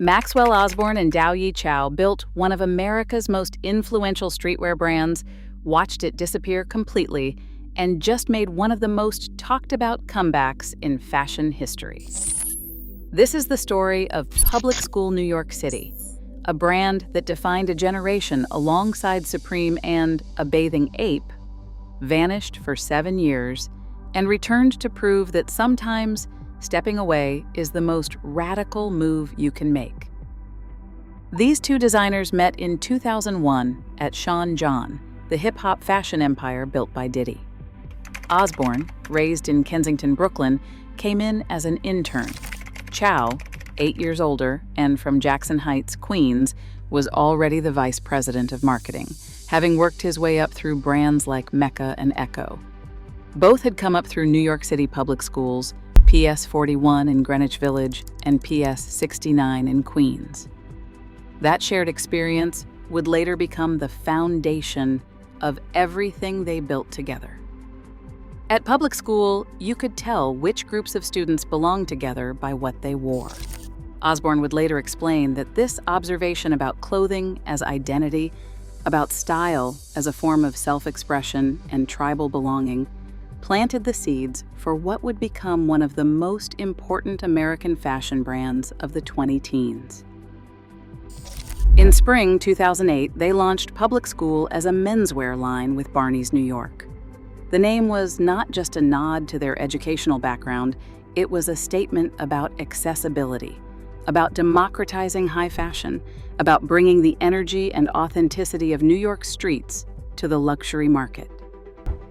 Maxwell, Osborne, and Dao-Yi Chow built one of America's most influential streetwear brands, watched it disappear completely, and just made one of the most talked about comebacks in fashion history. This is the story of Public School New York City, a brand that defined a generation alongside Supreme and A Bathing Ape, vanished for 7 years, and returned to prove that sometimes stepping away is the most radical move you can make. These two designers met in 2001 at Sean John, the hip-hop fashion empire built by Diddy. Osborne, raised in Kensington, Brooklyn, came in as an intern. Chow, 8 years older and from Jackson Heights, Queens, was already the vice president of marketing, having worked his way up through brands like Mecca and Echo. Both had come up through New York City public schools, PS 41 in Greenwich Village and PS 69 in Queens. That shared experience would later become the foundation of everything they built together. At public school, you could tell which groups of students belonged together by what they wore. Osborne would later explain that this observation about clothing as identity, about style as a form of self-expression and tribal belonging, planted the seeds for what would become one of the most important American fashion brands of the 20-teens. In spring 2008, they launched Public School as a menswear line with Barneys, New York. The name was not just a nod to their educational background, it was a statement about accessibility, about democratizing high fashion, about bringing the energy and authenticity of New York streets to the luxury market.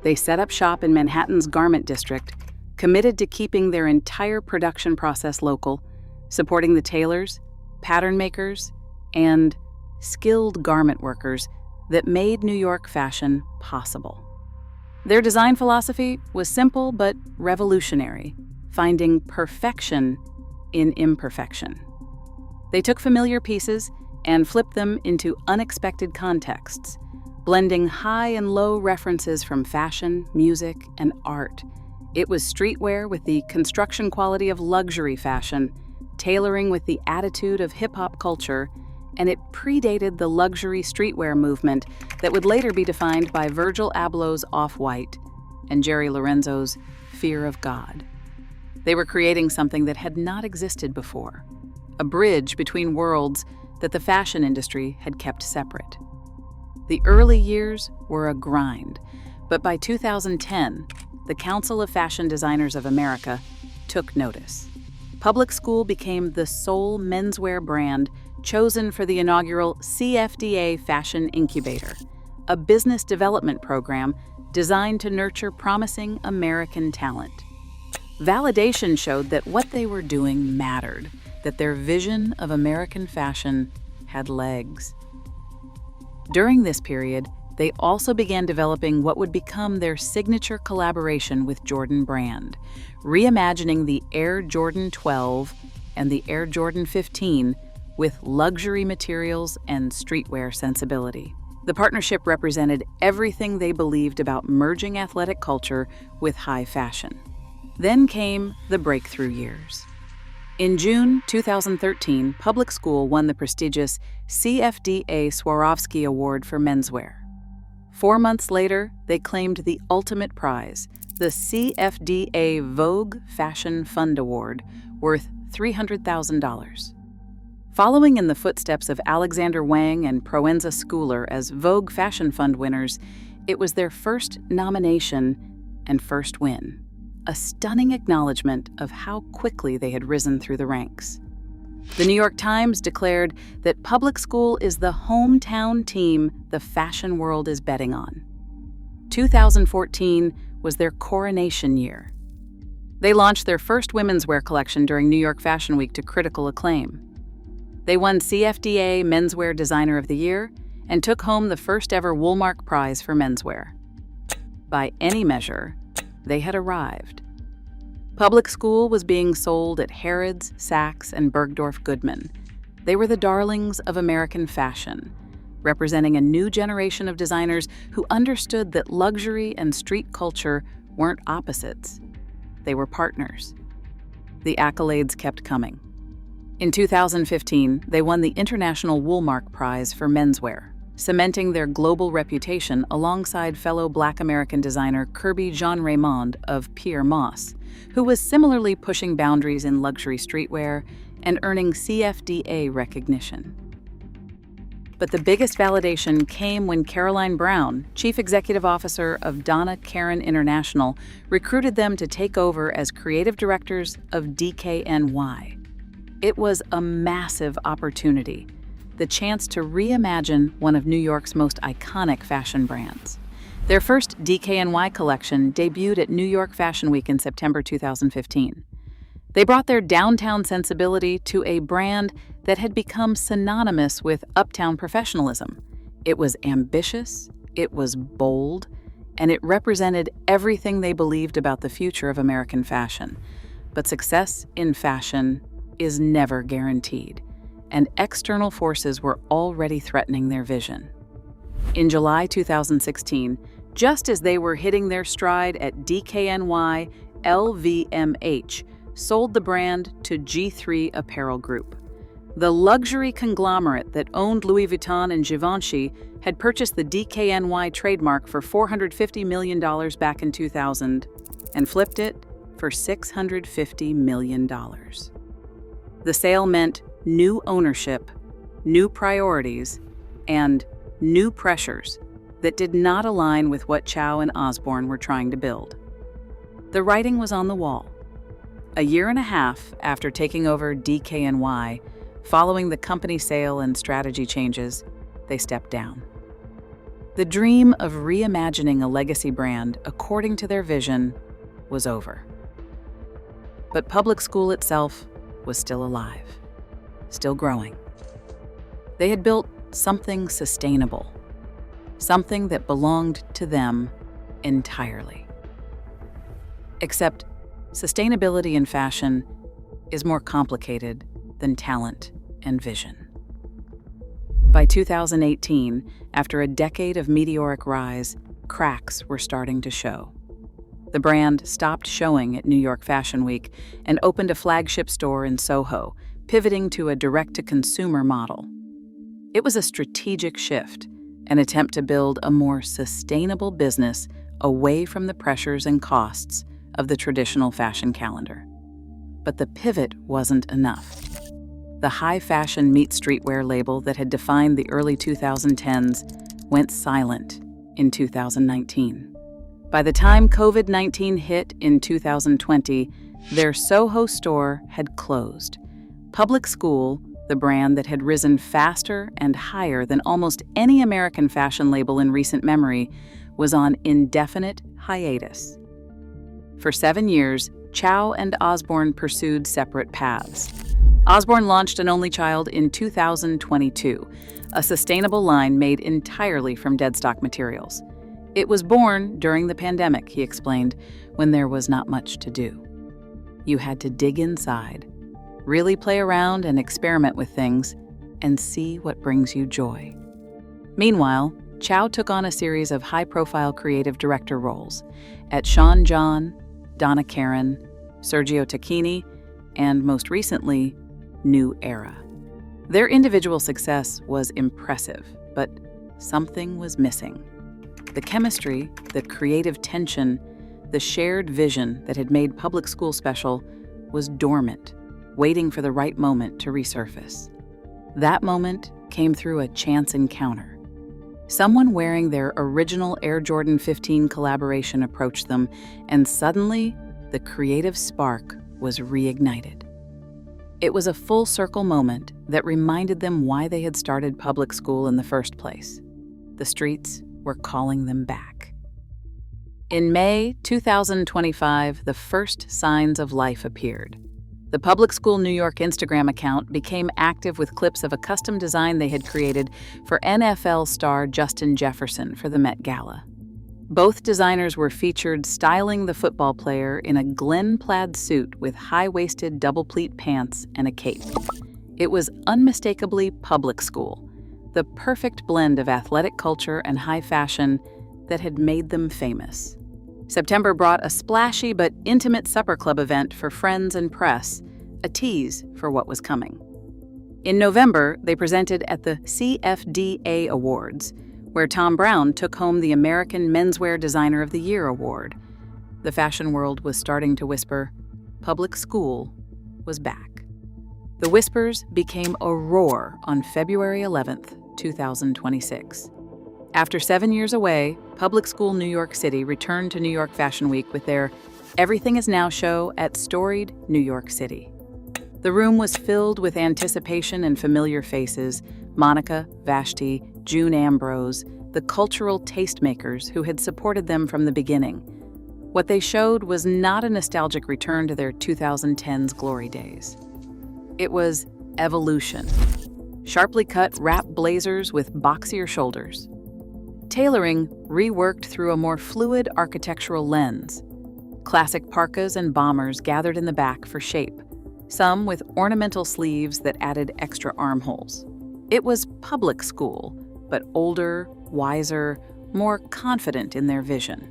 They set up shop in Manhattan's Garment District, committed to keeping their entire production process local, supporting the tailors, pattern makers, and skilled garment workers that made New York fashion possible. Their design philosophy was simple but revolutionary, finding perfection in imperfection. They took familiar pieces and flipped them into unexpected contexts, blending high and low references from fashion, music, and art. It was streetwear with the construction quality of luxury fashion, tailoring with the attitude of hip-hop culture, and it predated the luxury streetwear movement that would later be defined by Virgil Abloh's Off-White and Jerry Lorenzo's Fear of God. They were creating something that had not existed before, a bridge between worlds that the fashion industry had kept separate. The early years were a grind, but by 2010, the Council of Fashion Designers of America took notice. Public School became the sole menswear brand chosen for the inaugural CFDA Fashion Incubator, a business development program designed to nurture promising American talent. Validation showed that what they were doing mattered, that their vision of American fashion had legs. During this period, they also began developing what would become their signature collaboration with Jordan Brand, reimagining the Air Jordan 12 and the Air Jordan 15 with luxury materials and streetwear sensibility. The partnership represented everything they believed about merging athletic culture with high fashion. Then came the breakthrough years. In June 2013, Public School won the prestigious CFDA Swarovski Award for menswear. 4 months later, they claimed the ultimate prize, the CFDA Vogue Fashion Fund Award, worth $300,000. Following in the footsteps of Alexander Wang and Proenza Schouler as Vogue Fashion Fund winners, it was their first nomination and first win. A stunning acknowledgement of how quickly they had risen through the ranks. The New York Times declared that Public School is the hometown team the fashion world is betting on. 2014 was their coronation year. They launched their first women's wear collection during New York Fashion Week to critical acclaim. They won CFDA Menswear Designer of the Year and took home the first ever Woolmark Prize for menswear. By any measure, they had arrived. Public School was being sold at Harrods, Saks, and Bergdorf Goodman. They were the darlings of American fashion, representing a new generation of designers who understood that luxury and street culture weren't opposites. They were partners. The accolades kept coming. In 2015, they won the International Woolmark Prize for menswear, cementing their global reputation alongside fellow Black American designer Kirby Jean Raymond of Pierre Moss, who was similarly pushing boundaries in luxury streetwear and earning CFDA recognition. But the biggest validation came when Caroline Brown, Chief Executive Officer of Donna Karan International, recruited them to take over as creative directors of DKNY. It was a massive opportunity, the chance to reimagine one of New York's most iconic fashion brands. Their first DKNY collection debuted at New York Fashion Week in September 2015. They brought their downtown sensibility to a brand that had become synonymous with uptown professionalism. It was ambitious, it was bold, and it represented everything they believed about the future of American fashion. But success in fashion is never guaranteed, and external forces were already threatening their vision. In July 2016, just as they were hitting their stride at DKNY, LVMH sold the brand to G3 Apparel Group. The luxury conglomerate that owned Louis Vuitton and Givenchy had purchased the DKNY trademark for $450 million back in 2000 and flipped it for $650 million. The sale meant new ownership, new priorities, and new pressures that did not align with what Chow and Osborne were trying to build. The writing was on the wall. A year and a half after taking over DKNY, following the company sale and strategy changes, they stepped down. The dream of reimagining a legacy brand according to their vision was over. But Public School itself was still alive, still growing. They had built something sustainable, something that belonged to them entirely. Except sustainability in fashion is more complicated than talent and vision. By 2018, after a decade of meteoric rise, cracks were starting to show. The brand stopped showing at New York Fashion Week and opened a flagship store in Soho, pivoting to a direct-to-consumer model. It was a strategic shift, an attempt to build a more sustainable business away from the pressures and costs of the traditional fashion calendar. But the pivot wasn't enough. The high fashion meets streetwear label that had defined the early 2010s went silent in 2019. By the time COVID-19 hit in 2020, their Soho store had closed. Public School, the brand that had risen faster and higher than almost any American fashion label in recent memory, was on indefinite hiatus. For 7 years, Chow and Osborne pursued separate paths. Osborne launched an only child in 2022, a sustainable line made entirely from deadstock materials. It was born during the pandemic, he explained, when there was not much to do. You had to dig inside, really play around and experiment with things, and see what brings you joy. Meanwhile, Chow took on a series of high-profile creative director roles at Sean John, Donna Karan, Sergio Tacchini, and most recently, New Era. Their individual success was impressive, but something was missing. The chemistry, the creative tension, the shared vision that had made Public School special was dormant, waiting for the right moment to resurface. That moment came through a chance encounter. Someone wearing their original Air Jordan 15 collaboration approached them, and suddenly, the creative spark was reignited. It was a full-circle moment that reminded them why they had started Public School in the first place. The streets were calling them back. In May 2025, the first signs of life appeared. The Public School New York Instagram account became active with clips of a custom design they had created for NFL star Justin Jefferson for the Met Gala. Both designers were featured styling the football player in a Glen plaid suit with high-waisted double-pleat pants and a cape. It was unmistakably Public School, the perfect blend of athletic culture and high fashion that had made them famous. September brought a splashy but intimate supper club event for friends and press, a tease for what was coming. In November, they presented at the CFDA Awards, where Tom Brown took home the American Menswear Designer of the Year award. The fashion world was starting to whisper, public school was back. The whispers became a roar on February 11th, 2026. After 7 years away, Public School New York City returned to New York Fashion Week with their Everything Is Now show at storied New York City. The room was filled with anticipation and familiar faces: Monica, Vashti, June Ambrose, the cultural tastemakers who had supported them from the beginning. What they showed was not a nostalgic return to their 2010s glory days. It was evolution. Sharply cut wrap blazers with boxier shoulders. Tailoring reworked through a more fluid architectural lens. Classic parkas and bombers gathered in the back for shape, some with ornamental sleeves that added extra armholes. It was public school, but older, wiser, more confident in their vision.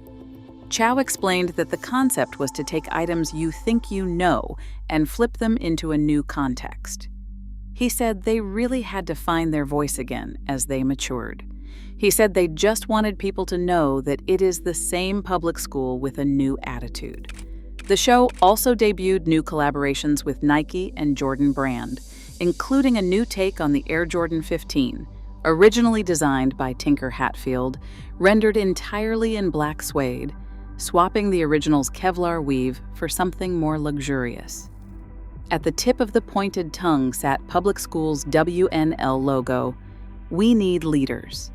Chow explained that the concept was to take items you think you know and flip them into a new context. He said they really had to find their voice again as they matured. He said they just wanted people to know that it is the same public school with a new attitude. The show also debuted new collaborations with Nike and Jordan Brand, including a new take on the Air Jordan 15, originally designed by Tinker Hatfield, rendered entirely in black suede, swapping the original's Kevlar weave for something more luxurious. At the tip of the pointed tongue sat Public School's WNL logo, "We Need Leaders."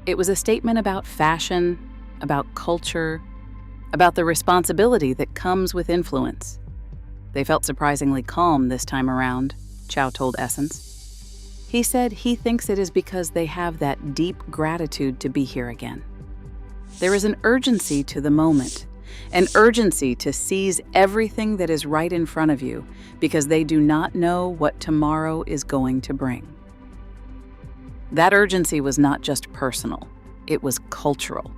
It was a statement about fashion, about culture, about the responsibility that comes with influence. They felt surprisingly calm this time around, Chow told Essence. He said he thinks it is because they have that deep gratitude to be here again. There is an urgency to the moment, an urgency to seize everything that is right in front of you because they do not know what tomorrow is going to bring. That urgency was not just personal, it was cultural.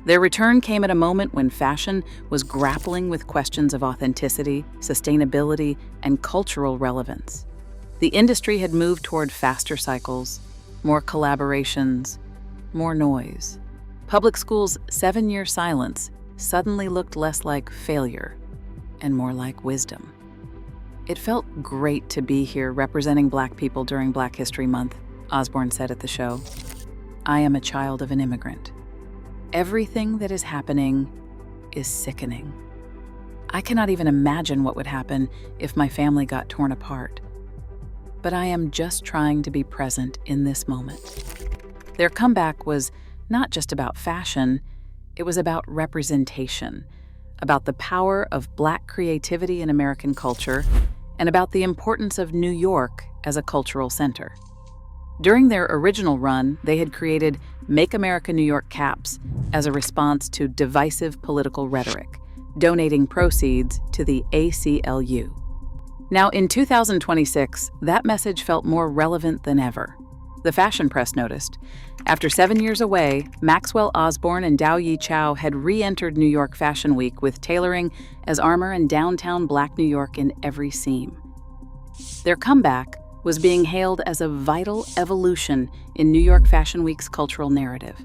Their return came at a moment when fashion was grappling with questions of authenticity, sustainability, and cultural relevance. The industry had moved toward faster cycles, more collaborations, more noise. Public School's 7-year silence suddenly looked less like failure and more like wisdom. It felt great to be here representing Black people during Black History Month, Osborne said at the show. I am a child of an immigrant. Everything that is happening is sickening. I cannot even imagine what would happen if my family got torn apart. But I am just trying to be present in this moment. Their comeback was not just about fashion, it was about representation, about the power of Black creativity in American culture, and about the importance of New York as a cultural center. During their original run, they had created Make America New York caps as a response to divisive political rhetoric, donating proceeds to the ACLU. Now, in 2026, that message felt more relevant than ever. The fashion press noticed. After 7 years away, Maxwell, Osborne, and Dao-Yi Chow had re-entered New York Fashion Week with tailoring as armor and downtown Black New York in every seam. Their comeback was being hailed as a vital evolution in New York Fashion Week's cultural narrative.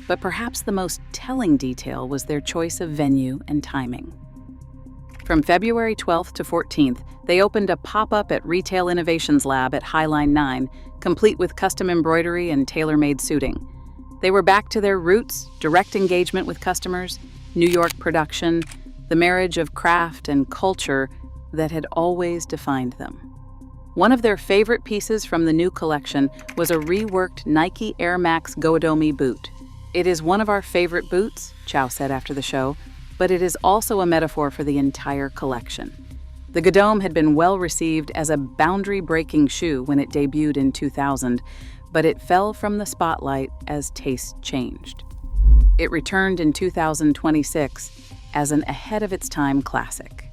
But perhaps the most telling detail was their choice of venue and timing. From February 12th to 14th, they opened a pop-up at Retail Innovations Lab at Highline 9, complete with custom embroidery and tailor-made suiting. They were back to their roots, direct engagement with customers, New York production, the marriage of craft and culture that had always defined them. One of their favorite pieces from the new collection was a reworked Nike Air Max Godomi boot. It is one of our favorite boots, Chow said after the show, but it is also a metaphor for the entire collection. The Godome had been well received as a boundary-breaking shoe when it debuted in 2000, but it fell from the spotlight as tastes changed. It returned in 2026 as an ahead-of-its-time classic.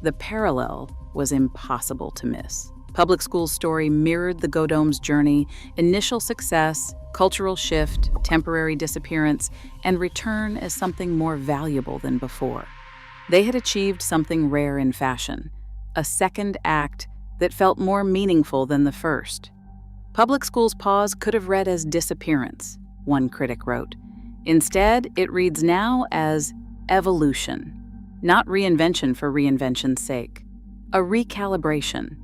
The parallel was impossible to miss. Public School's story mirrored the Godome's journey: initial success, cultural shift, temporary disappearance, and return as something more valuable than before. They had achieved something rare in fashion, a second act that felt more meaningful than the first. Public school's pause could have read as disappearance, one critic wrote. Instead, it reads now as evolution, not reinvention for reinvention's sake. A recalibration,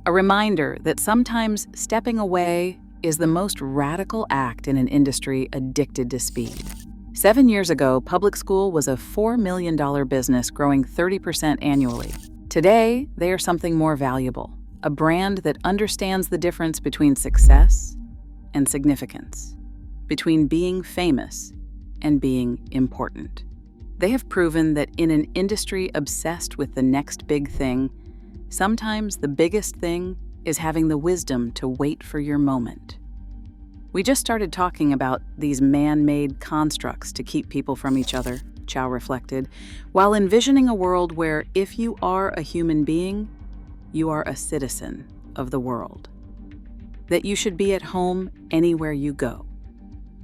a reminder that sometimes stepping away is the most radical act in an industry addicted to speed. 7 years ago, public school was a $4 million business growing 30% annually. Today, they are something more valuable, a brand that understands the difference between success and significance, between being famous and being important. They have proven that in an industry obsessed with the next big thing, sometimes the biggest thing is having the wisdom to wait for your moment. We just started talking about these man-made constructs to keep people from each other, Chow reflected, while envisioning a world where if you are a human being, you are a citizen of the world. That you should be at home anywhere you go,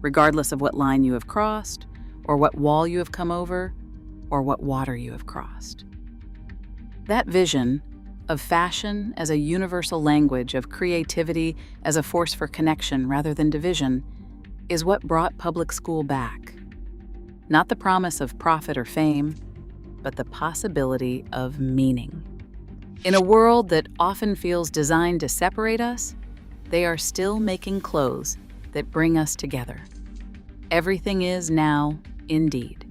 regardless of what line you have crossed, or what wall you have come over, or what water you have crossed. That vision of fashion as a universal language, of creativity as a force for connection rather than division, is what brought public school back. Not the promise of profit or fame, but the possibility of meaning. In a world that often feels designed to separate us, they are still making clothes that bring us together. Everything is now, indeed.